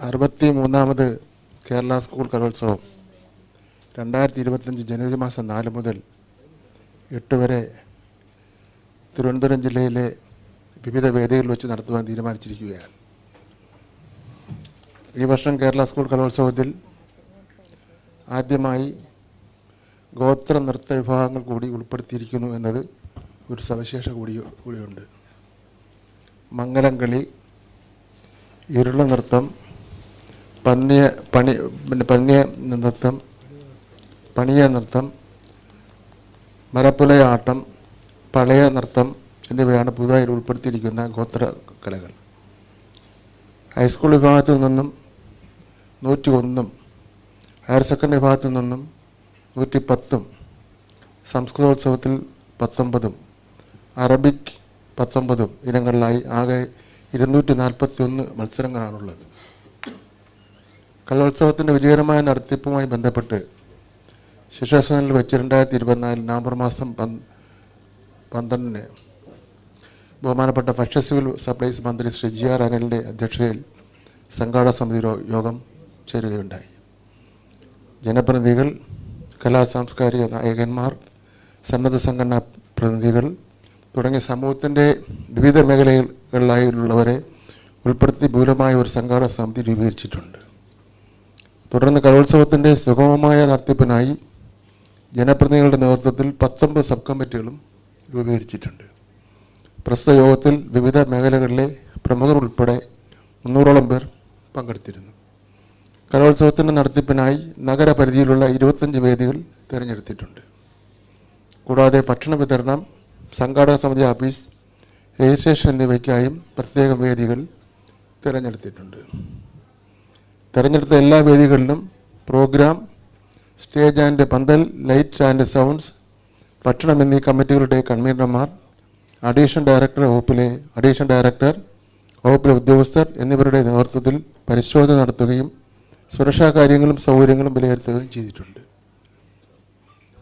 63ാമത് Kerala school കലോത്സവം 2025 ജനുവരി മാസം 4 മുതൽ 8 വരെ തിരുവനന്തപുരം ജില്ലയിലെ വിവിധ വേദികളിൽ വെച്ച് നടത്തുവാൻ തീരുമാനിച്ചിരിക്കുകയാണ്. ഈ വർഷം കേരള സ്കൂൾ കലോത്സവത്തിൽ ആദ്യമായി ഗോത്ര നൃത്ത വിഭാഗങ്ങൾ കൂടി ഉൾപ്പെടുത്തിയിരിക്കുന്നു എന്നത് ഒരു സവിശേഷ കൂടിയുണ്ട്. മംഗലം കളി, ഇരുള നൃത്തം, പണിയ നൃത്തം, മരപ്പുലയാട്ടം, പളയ നൃത്തം എന്നിവയാണ് പുതുതായി ഉൾപ്പെടുത്തിയിരിക്കുന്ന ഗോത്ര കലകൾ. ഹൈസ്കൂൾ വിഭാഗത്തിൽ നിന്നും 101, ഹയർ സെക്കൻഡറി വിഭാഗത്തിൽ നിന്നും 110, സംസ്കൃതോത്സവത്തിൽ 19, അറബിക് 19 ഇനങ്ങളിലായി ആകെ 241 മത്സരങ്ങളാണുള്ളത്. കലോത്സവത്തിൻ്റെ വിജയകരമായ നടത്തിപ്പുമായി ബന്ധപ്പെട്ട് ശിശുസദനിൽ വെച്ച് 2024 നവംബർ മാസം 12 ബഹുമാനപ്പെട്ട ഭക്ഷ്യ സിവിൽ സപ്ലൈസ് മന്ത്രി ശ്രീ GR അനിലിൻ്റെ അധ്യക്ഷതയിൽ സംഘാടക സമിതി യോഗം ചേരുകയുണ്ടായി. ജനപ്രതിനിധികൾ, കലാസാംസ്കാരിക നായകന്മാർ, സന്നദ്ധ സംഘടനാ പ്രതിനിധികൾ തുടങ്ങിയ സമൂഹത്തിൻ്റെ വിവിധ മേഖലകളിലായുള്ളവരെ ഉൾപ്പെടുത്തി വിപുലമായ ഒരു സംഘാടക സമിതി രൂപീകരിച്ചിട്ടുണ്ട്. തുടർന്ന് കലോത്സവത്തിൻ്റെ സുഗമമായ നടത്തിപ്പിനായി ജനപ്രതിനിധികളുടെ നേതൃത്വത്തിൽ 19 സബ് കമ്മിറ്റികളും രൂപീകരിച്ചിട്ടുണ്ട്. പ്രസ്തുത യോഗത്തിൽ വിവിധ മേഖലകളിലെ പ്രമുഖർ ഉൾപ്പെടെ 300ഓളം പേർ പങ്കെടുത്തിരുന്നു. കലോത്സവത്തിൻ്റെ നടത്തിപ്പിനായി നഗരപരിധിയിലുള്ള 25 വേദികൾ തിരഞ്ഞെടുത്തിട്ടുണ്ട്. കൂടാതെ ഭക്ഷണ വിതരണം, സംഘാടക സമിതി ഓഫീസ്, രജിസ്ട്രേഷൻ എന്നിവയ്ക്കായും പ്രത്യേകം വേദികൾ തിരഞ്ഞെടുത്തിട്ടുണ്ട്. തിരഞ്ഞെടുത്ത എല്ലാ വേദികളിലും പ്രോഗ്രാം, സ്റ്റേജ് ആൻഡ് പന്തൽ, ലൈറ്റ്സ് ആൻഡ് സൗണ്ട്സ്, ഭക്ഷണം എന്നീ കമ്മിറ്റികളുടെ കൺവീനർമാർ, അഡീഷണൽ ഡയറക്ടർ, വകുപ്പിലെ ഉദ്യോഗസ്ഥർ എന്നിവരുടെ നേതൃത്വത്തിൽ പരിശോധന നടത്തുകയും സുരക്ഷാ കാര്യങ്ങളും സൗകര്യങ്ങളും വിലയിരുത്തുകയും ചെയ്തിട്ടുണ്ട്.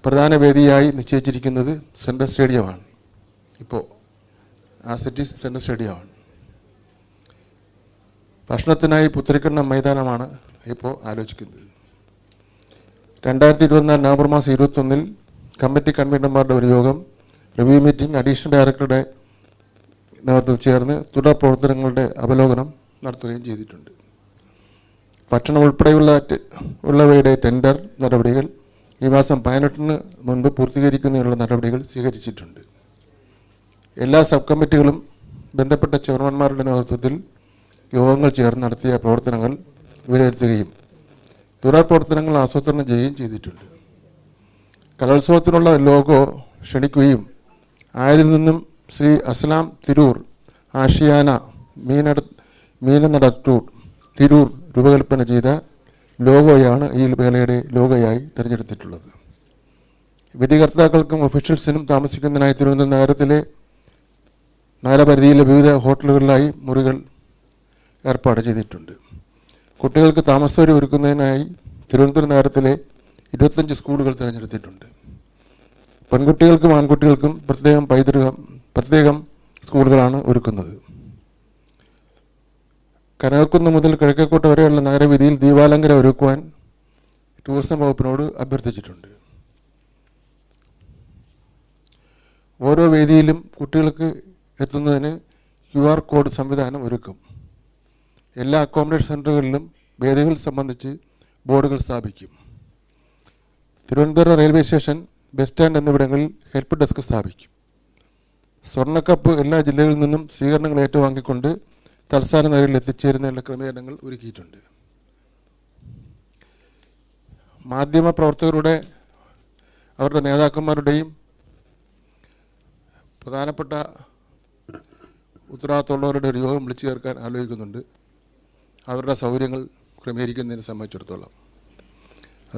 പ്രധാന വേദിയായി നിശ്ചയിച്ചിരിക്കുന്നത് സെൻട്രൽ സ്റ്റേഡിയമാണ്. ഇപ്പോൾ സെൻട്രൽ സ്റ്റേഡിയമാണ്. ഭക്ഷണത്തിനായി പുത്തരിക്കണ്ണ മൈതാനമാണ് ഇപ്പോൾ ആലോചിക്കുന്നത്. 2024 നവംബർ മാസം 21 കമ്മിറ്റി കൺവീനർമാരുടെ ഒരു യോഗം, റിവ്യൂ മീറ്റിംഗ്, അഡീഷണൽ ഡയറക്ടറുടെ നേതൃത്വത്തിൽ ചേർന്ന് തുടർ പ്രവർത്തനങ്ങളുടെ അവലോകനം നടത്തുകയും ചെയ്തിട്ടുണ്ട്. ഭക്ഷണം ഉൾപ്പെടെയുള്ളവയുടെ ടെൻഡർ നടപടികൾ ഈ മാസം 18 മുൻപ് പൂർത്തീകരിക്കുന്നതിനുള്ള നടപടികൾ സ്വീകരിച്ചിട്ടുണ്ട്. എല്ലാ സബ് കമ്മിറ്റികളും ബന്ധപ്പെട്ട ചെയർമാൻമാരുടെ നേതൃത്വത്തിൽ യോഗങ്ങൾ ചേർന്ന് നടത്തിയ പ്രവർത്തനങ്ങൾ വിലയിരുത്തുകയും തുടർ പ്രവർത്തനങ്ങൾ ആസൂത്രണം ചെയ്യുകയും ചെയ്തിട്ടുണ്ട്. കലോത്സവത്തിനുള്ള ലോഗോ ക്ഷണിക്കുകയും ആയതിൽ നിന്നും ശ്രീ അസ്ലാം തിരൂർ, ആഷിയാന മീനനടത്തൂർ തിരൂർ രൂപകൽപ്പന ചെയ്ത ലോഗോയാണ് ഈ മേളയുടെ ലോഗോയായി തിരഞ്ഞെടുത്തിട്ടുള്ളത്. വിധികർത്താക്കൾക്കും ഒഫീഷ്യൽസിനും താമസിക്കുന്നതിനായി തിരുവനന്തപുരം നഗരത്തിലെ നഗരപരിധിയിലെ വിവിധ ഹോട്ടലുകളിലായി മുറികൾ ഏർപ്പാട് ചെയ്തിട്ടുണ്ട്. കുട്ടികൾക്ക് താമസസൗകര്യം ഒരുക്കുന്നതിനായി തിരുവനന്തപുരം നഗരത്തിലെ 25 സ്കൂളുകൾ തിരഞ്ഞെടുത്തിട്ടുണ്ട്. പെൺകുട്ടികൾക്കും ആൺകുട്ടികൾക്കും പ്രത്യേകം സ്കൂളുകളാണ് ഒരുക്കുന്നത്. കനകക്കുന്ന് മുതൽ കിഴക്കേക്കോട്ട വരെയുള്ള നഗരവീതിയിൽ ദീപാലങ്കര ഒരുക്കുവാൻ ടൂറിസം വകുപ്പിനോട് അഭ്യർത്ഥിച്ചിട്ടുണ്ട്. ഓരോ വേദിയിലും കുട്ടികൾക്ക് എത്തുന്നതിന് QR കോഡ് സംവിധാനം ഒരുക്കും. എല്ലാ അക്കോമഡേഷൻ സെൻ്ററുകളിലും വേദികൾ സംബന്ധിച്ച് ബോർഡുകൾ സ്ഥാപിക്കും. Thiruvananthapuram railway station, bus stand എന്നിവിടങ്ങളിൽ ഹെൽപ്പ് ഡെസ്ക് സ്ഥാപിക്കും. സ്വർണ്ണക്കപ്പ് എല്ലാ ജില്ലകളിൽ നിന്നും സ്വീകരണങ്ങൾ ഏറ്റുവാങ്ങിക്കൊണ്ട് തലസ്ഥാന നഗരിൽ എത്തിച്ചേരുന്നതിനുള്ള ക്രമീകരണങ്ങൾ ഒരുക്കിയിട്ടുണ്ട്. മാധ്യമ പ്രവർത്തകരുടെ അവരുടെ നേതാക്കന്മാരുടെയും പ്രധാനപ്പെട്ട ഉത്തരവാദിത്തമുള്ളവരുടെ ഒരു യോഗം വിളിച്ചു ചേർക്കാൻ ആലോചിക്കുന്നുണ്ട്. അവരുടെ സൗകര്യങ്ങൾ ക്രമീകരിക്കുന്നതിനെ സംബന്ധിച്ചിടത്തോളം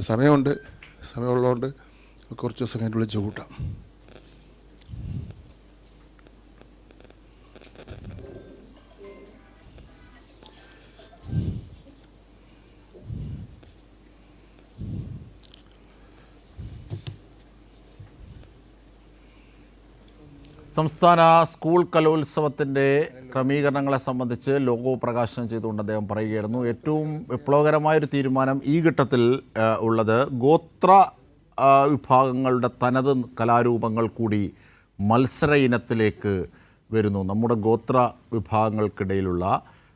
സമയമുള്ളതുകൊണ്ട് കുറച്ച് ദിവസം കഴിഞ്ഞ് വിളിച്ചു കൂട്ടാം. സംസ്ഥാന സ്കൂൾ കലോത്സവത്തിൻ്റെ ക്രമീകരണങ്ങളെ സംബന്ധിച്ച് ലോഗോ പ്രകാശനം ചെയ്തുകൊണ്ട് അദ്ദേഹം പറയുകയായിരുന്നു. ഏറ്റവും വിപ്ലവകരമായൊരു തീരുമാനം ഈ ഘട്ടത്തിൽ ഉള്ളത് ഗോത്ര വിഭാഗങ്ങളുടെ തനത് കലാരൂപങ്ങൾ കൂടി മത്സര ഇനത്തിലേക്ക് വരുന്നു. നമ്മുടെ ഗോത്ര വിഭാഗങ്ങൾക്കിടയിലുള്ള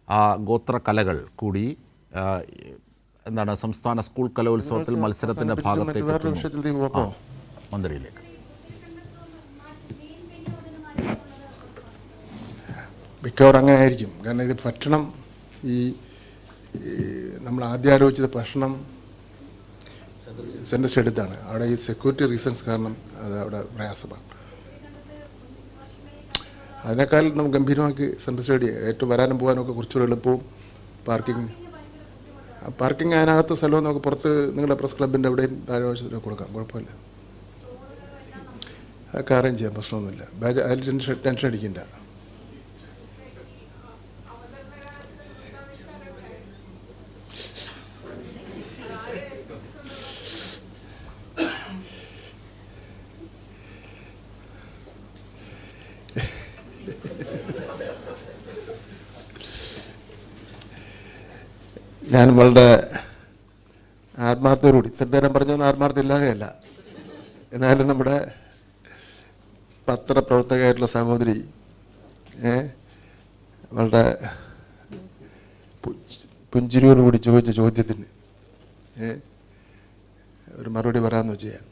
ആ ഗോത്ര കലകൾ കൂടി എന്താണ് സംസ്ഥാന സ്കൂൾ കലോത്സവത്തിൽ മത്സരത്തിൻ്റെ ഭാഗത്തേക്ക് മന്ത്രിയിലേക്ക്. മിക്കവാറും അങ്ങനെ ആയിരിക്കും. കാരണം ഇത് ഭക്ഷണം നമ്മൾ ആദ്യം ആലോചിച്ചത് ഭക്ഷണം സെൻറ്റർ സ്റ്റേഡിയത്താണ്. അവിടെ ഈ സെക്യൂരിറ്റി റീസൺസ് കാരണം അത് അവിടെ പ്രയാസമാണ്. അതിനേക്കാൾ നമുക്ക് ഗംഭീരമാക്കി സെൻട്രൽ സ്റ്റേഡിയം ഏറ്റവും വരാനും പോകാനൊക്കെ കുറച്ചുകൂടി എളുപ്പവും പാർക്കിംഗ് അതിനകത്ത് സ്ഥലവും നമുക്ക് പുറത്ത് നിങ്ങളുടെ പ്രസ് ക്ലബിൻ്റെ എവിടെയും താഴ്വശത്തിന് കൊടുക്കാം, കുഴപ്പമില്ല. അതൊക്കെ അറേഞ്ച് ചെയ്യാം, പ്രശ്നമൊന്നുമില്ല. അതിൽ ടെൻഷൻ അടിക്കില്ല. ഞാൻ വളരെ ആത്മാർത്ഥയോടുകൂടി ഇത്രനേരം പറഞ്ഞൊന്നും ആത്മാർത്ഥ ഇല്ലാതെയല്ല, എന്നാലും നമ്മുടെ പത്രപ്രവർത്തകയായിട്ടുള്ള സഹോദരി വളരെ പുഞ്ചിരിയോടുകൂടി ചോദിച്ച ചോദ്യത്തിന് ഒരു മറുപടി പറയാമെന്ന് വെച്ച് ഞാൻ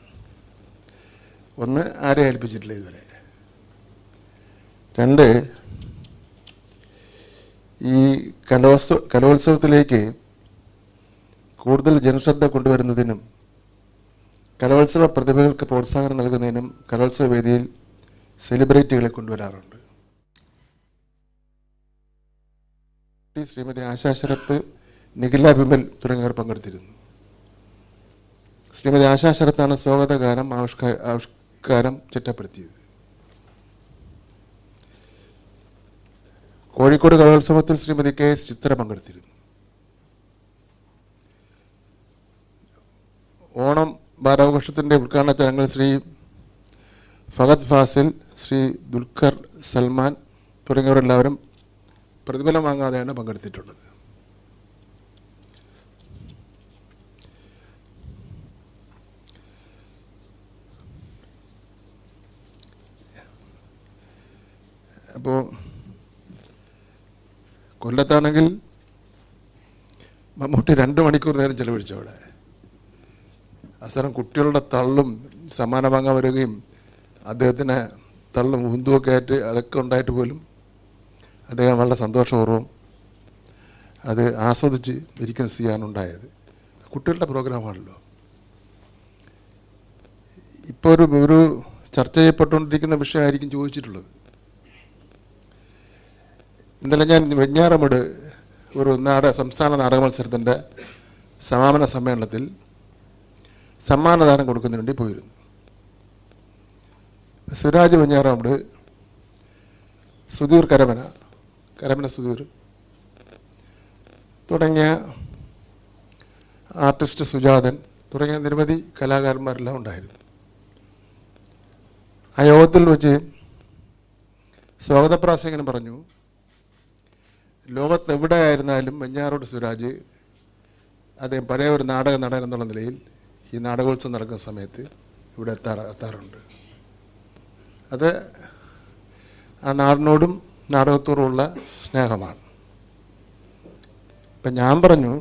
ഒന്ന്, ആരെ ഏൽപ്പിച്ചിട്ടില്ല ഇതുവരെ. രണ്ട്, ഈ കലോത്സവത്തിലേക്ക് കൂടുതൽ ജനശ്രദ്ധ കൊണ്ടുവരുന്നതിനും കലോത്സവ പ്രതിഭകൾക്ക് പ്രോത്സാഹനം നൽകുന്നതിനും കലോത്സവ വേദിയിൽ സെലിബ്രിറ്റികളെ കൊണ്ടുവരാറുണ്ട്. ശ്രീമതി ആശാ ശരത്ത്, നിഖില വിമൽ തുടങ്ങിയവർ പങ്കെടുത്തിരുന്നു. ശ്രീമതി ആശാ ശരത്താണ് സ്വാഗത ഗാനം ആവിഷ്കാരം ചിട്ടപ്പെടുത്തിയത്. കോഴിക്കോട് കലോത്സവത്തിൽ ശ്രീമതി KS ചിത്ര പങ്കെടുത്തിരുന്നു. ഓണം വാരാഘോഷത്തിൻ്റെ ഉദ്ഘാടന ചടങ്ങിൽ ശ്രീ ഫഹദ് ഫാസിൽ, ശ്രീ ദുൽഖർ സൽമാൻ തുടങ്ങിയവരെല്ലാവരും പ്രതിഫലം വാങ്ങാതെയാണ് പങ്കെടുത്തിട്ടുള്ളത്. അപ്പോൾ കൊല്ലത്താണെങ്കിൽ മമ്മൂട്ടി 2 മണിക്കൂർ നേരം ചെലവഴിച്ചു അവിടെ. അവസാനം കുട്ടികളുടെ തള്ളും സമ്മാനം വാങ്ങാൻ വരികയും അദ്ദേഹത്തിന് തള്ളും ഉന്തുമൊക്കെ ആയിട്ട് അതൊക്കെ ഉണ്ടായിട്ട് പോലും അദ്ദേഹം വളരെ സന്തോഷപൂർവ്വം അത് ആസ്വദിച്ച് ഇരിക്കുന്ന ചെയ്യാനുണ്ടായത്. കുട്ടികളുടെ പ്രോഗ്രാമാണല്ലോ. ഇപ്പോൾ ഒരു ചർച്ച ചെയ്യപ്പെട്ടുകൊണ്ടിരിക്കുന്ന വിഷയമായിരിക്കും ചോദിച്ചിട്ടുള്ളത്. ഇന്നലെ ഞാൻ വെഞ്ഞാറമൂട് ഒരു സംസ്ഥാന നാടക മത്സരത്തിൻ്റെ സമാപന സമ്മേളനത്തിൽ സമ്മാനദാനം കൊടുക്കുന്നതിന് വേണ്ടി പോയിരുന്നു. സുരാജ് വെഞ്ഞാറമൂട്, സുധീർ കരമന സുധീർ തുടങ്ങിയ ആർട്ടിസ്റ്റ് സുജാതൻ തുടങ്ങിയ നിരവധി കലാകാരന്മാരെല്ലാം ഉണ്ടായിരുന്നു. ആ യോഗത്തിൽ വെച്ച് സ്വാഗതപ്രാസംഗികൻ പറഞ്ഞു, ലോകത്ത് എവിടെയായിരുന്നാലും വെഞ്ഞാറമൂട് സുരാജ് അദ്ദേഹം പഴയ ഒരു നാടക നടൻ എന്നുള്ള നിലയിൽ ഈ നാടകോത്സവം നടക്കുന്ന സമയത്ത് ഇവിടെ എത്താറുണ്ട്. അത് ആ നാടിനോടും നാടകത്തോടുമുള്ള സ്നേഹമാണ്. ഇപ്പം ഞാൻ പറഞ്ഞു,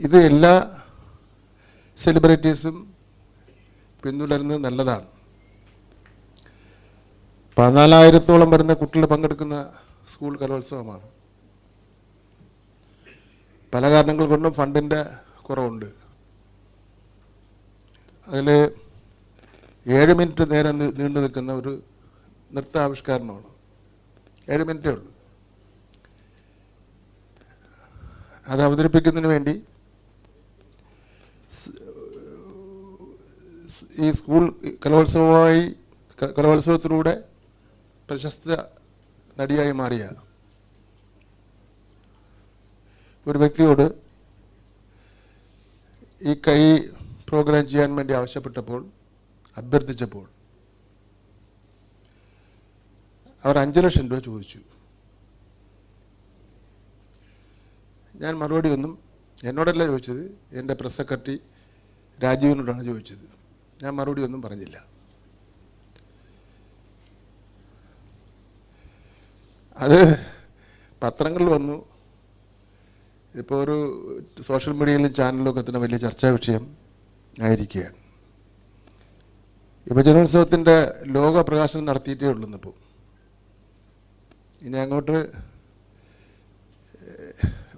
ഇത് എല്ലാ സെലിബ്രിറ്റീസും പിന്തുടരുന്നത് നല്ലതാണ്. 14,000-ഓളം വരുന്ന കുട്ടികൾ പങ്കെടുക്കുന്ന സ്കൂൾ കലോത്സവമാണ്. പല കാരണങ്ങൾ കൊണ്ടും ഫണ്ടിൻ്റെ കുറവുണ്ട്. അതിൽ 7 മിനിറ്റ് നേരം നീണ്ടു നിൽക്കുന്ന ഒരു നൃത്താവിഷ്കാരമാണ്. 7 മിനിറ്റേ ഉള്ളൂ. അത് അവതരിപ്പിക്കുന്നതിന് വേണ്ടി ഈ സ്കൂൾ കലോത്സവത്തിലൂടെ പ്രശസ്ത നടിയായി മാറിയ ഒരു വ്യക്തിയോട് ഈ പ്രോഗ്രാം ചെയ്യാൻ വേണ്ടി അഭ്യർത്ഥിച്ചപ്പോൾ അവർ 5 ലക്ഷം രൂപ ചോദിച്ചു. ഞാൻ മറുപടി ഒന്നും എന്നോടല്ല ചോദിച്ചത്, എൻ്റെ പ്രസ് സെക്രട്ടറി രാജീവിനോടാണ് ചോദിച്ചത്. ഞാൻ മറുപടി ഒന്നും പറഞ്ഞില്ല. അത് പത്രങ്ങളിൽ വന്നു. ഇപ്പോൾ ഒരു സോഷ്യൽ മീഡിയയിലും ചാനലിലൊക്കെ തന്നെ വലിയ ചർച്ചാ വിഷയം ആയിരിക്കുകയാണ്. യുവജനോത്സവത്തിൻ്റെ ലോക പ്രകാശനം നടത്തിയിട്ടേ ഉള്ളൂ ഇന്നിപ്പോൾ. ഇനി അങ്ങോട്ട്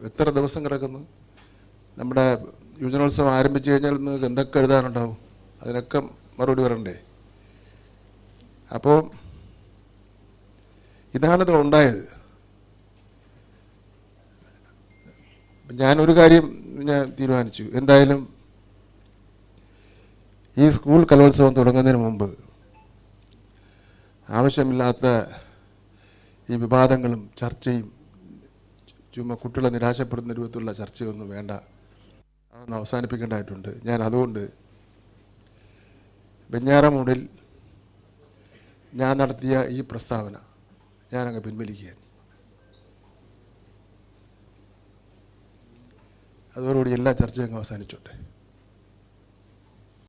എത്ര ദിവസം കിടക്കുന്നു? നമ്മുടെ യുവജനോത്സവം ആരംഭിച്ചു കഴിഞ്ഞാൽ നിങ്ങൾക്ക് എന്തൊക്കെ എഴുതാനുണ്ടാവും? അതിനൊക്കെ മറുപടി പറയണ്ടേ? അപ്പോൾ ഇതാണിത് ഉണ്ടായത്. ഞാനൊരു കാര്യം ഞാൻ തീരുമാനിച്ചു. എന്തായാലും ഈ സ്കൂൾ കലോത്സവം തുടങ്ങുന്നതിന് മുമ്പ് ആവശ്യമില്ലാത്ത ഈ വിവാദങ്ങളും ചർച്ചയും ചുമ്മാ കുട്ടികളെ നിരാശപ്പെടുന്ന രൂപത്തിലുള്ള ചർച്ചയൊന്നും വേണ്ട, അതൊന്ന് അവസാനിപ്പിക്കേണ്ടതായിട്ടുണ്ട്. ഞാൻ അതുകൊണ്ട് വെഞ്ഞാറമൂടിൽ ഞാൻ നടത്തിയ ഈ പ്രസ്താവന ഞാനങ്ങ് പിൻവലിക്കുകയാണ്. അതോടുകൂടി എല്ലാ ചർച്ചയും അങ്ങ് അവസാനിച്ചോട്ടെ.